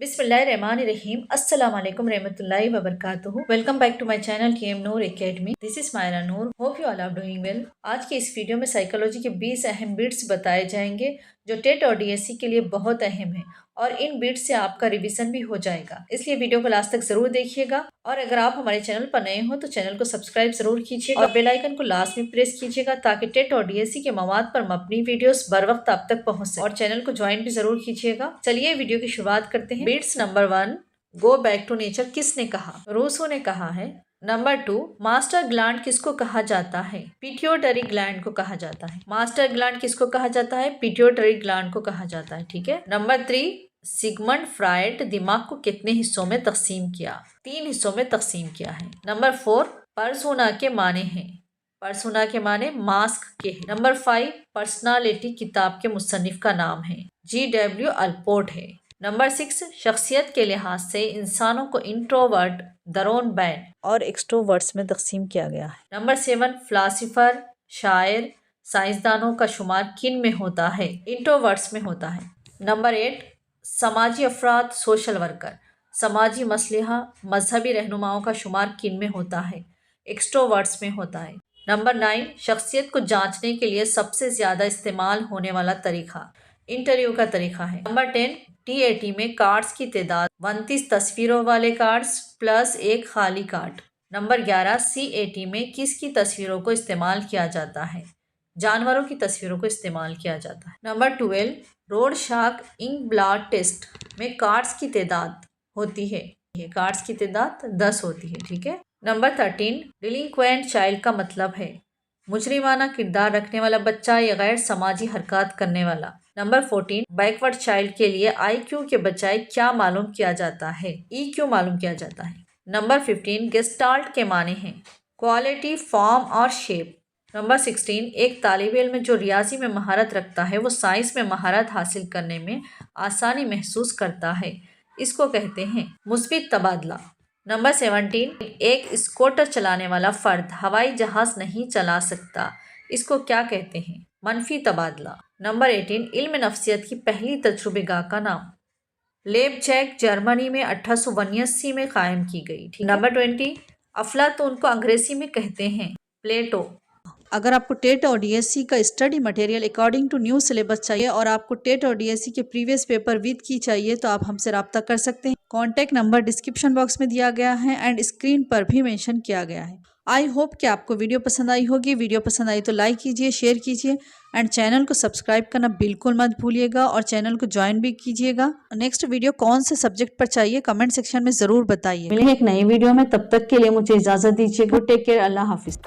बिस्मिल्लाहिर्रहमानिर्रहीम अस्सलाम वालेकुम रहमतुल्लाहि व बरकातुहू। Welcome back to my channel KM Noor academy. This is Maira Noor. Hope you all are doing well. आज की इस वीडियो में साइकोलॉजी के 20 अहम बिट्स बताए जाएंगे जो टेट और डीएससी के लिए बहुत अहम है और इन बिट्स से आपका रिवीजन भी हो जाएगा, इसलिए वीडियो को लास्ट तक जरूर देखिएगा। और अगर आप हमारे चैनल पर नए हो तो चैनल को सब्सक्राइब जरूर कीजिएगा और बेल आइकन को लास्ट में प्रेस कीजिएगा ताकि टेट और डीएससी के मवाद पर मबनी वीडियोस बर वक्त आप तक पहुंच सके। और चैनल को ज्वाइन भी जरूर कीजिएगा। चलिए वीडियो की शुरुआत करते हैं। Bits number 1, go back to nature किसने कहा? रूसो ने कहा है। नंबर 2, मास्टर ग्लैंड किसको कहा जाता है? पिट्यूटरी ग्लैंड को कहा जाता है। मास्टर ग्लैंड किसको कहा जाता है? पिट्यूटरी ग्लैंड को कहा जाता है। ठीक है। नंबर 3, सिगमंड फ्राइड दिमाग को कितने हिस्सों में तकसीम किया? 3 हिस्सों में तकसीम किया है। नंबर 4, पर्सोना के माने हैं। पर्सोना के माने मास्क के हैं। नंबर 5, पर्सनालिटी किताब के मुसन्निफ का नाम है। G.W. अल्पोर्ट है। नंबर 6, शख्सियत के लिहाज से इंसानों को इंट्रोवर्ट, दरोन बैन और एक्सट्रोवर्ट्स में तकसीम किया गया है। नंबर 7, फिलासफर, शायर, साइंसदानों का शुमार किन में होता है? इंट्रोवर्ट्स में होता है। नंबर 8, समाजी अफराद, सोशल वर्कर, समाजी मसलिहा, मजहबी रहनुमाओं का शुमार किन में होता है? एक्सट्रोवर्ट्स में होता है। नंबर 9, शख्सियत को जांचने के लिए सबसे ज्यादा इस्तेमाल होने वाला तरीका इंटरव्यू का तरीका है। नंबर 10, TAT में कार्ड्स की तादाद 29 तस्वीरों वाले कार्ड्स प्लस 1 खाली कार्ड। नंबर 11, CAT में किसकी तस्वीरों को इस्तेमाल किया जाता है? जानवरों की तस्वीरों को इस्तेमाल किया जाता है। Number 12, road shark ink blood test में कार्ड्स की तादाद होती है। कार्ड्स की तादाद 10 होती है। ठीक है। नंबर 13, डिलिंक्वेंट चाइल्ड का मतलब है मुजरिमाना किरदार रखने वाला बच्चा या गैर समाजी हरकत करने वाला। नंबर 14, बैकवर्ड चाइल्ड के लिए IQ के बजाय क्या मालूम किया जाता है? EQ मालूम किया जाता है। नंबर 15, गेस्टाल्ट के माने हैं क्वालिटी, फॉर्म और शेप। नंबर 16, एक तालिब इल्म जो रियाजी में महारत रखता है वो साइंस में महारत हासिल करने में आसानी महसूस करता है, इसको कहते हैं मुस्बित तबादला। नंबर 17, एक स्कूटर चलाने वाला फर्द हवाई जहाज नहीं चला सकता, इसको क्या कहते हैं? मनफी तबादला। नंबर 18, इल्म नफ्सियत की पहली तजुर्बेगाह का नाम? लेबजैग, जर्मनी में 1889 में कायम की गई। ठीक। नंबर 20, अफलातून को अंग्रेजी में कहते हैं प्लेटो। अगर आपको टेट और डीएससी का study material according to new syllabus चाहिए और आपको टेट और डीएससी के प्रीवियस पेपर विद की चाहिए तो आप हमसे रब्ता कर सकते हैं। कॉन्टैक्ट नंबर डिस्क्रिप्शन बॉक्स में दिया गया है एंड स्क्रीन पर भी मेंशन किया गया है। आई होप कि आपको वीडियो पसंद आई होगी। वीडियो पसंद आई तो लाइक कीजिए, शेयर कीजिए एंड चैनल को सब्सक्राइब करना बिल्कुल मत भूलिएगा और चैनल को ज्वाइन भी कीजिएगा। नेक्स्ट वीडियो कौन से सब्जेक्ट पर चाहिए कमेंट सेक्शन में जरूर बताइए। मिलेंगे एक नई वीडियो में, तब तक के लिए मुझे इजाजत दीजिए। गुड टेक केयर, अल्लाह हाफिज।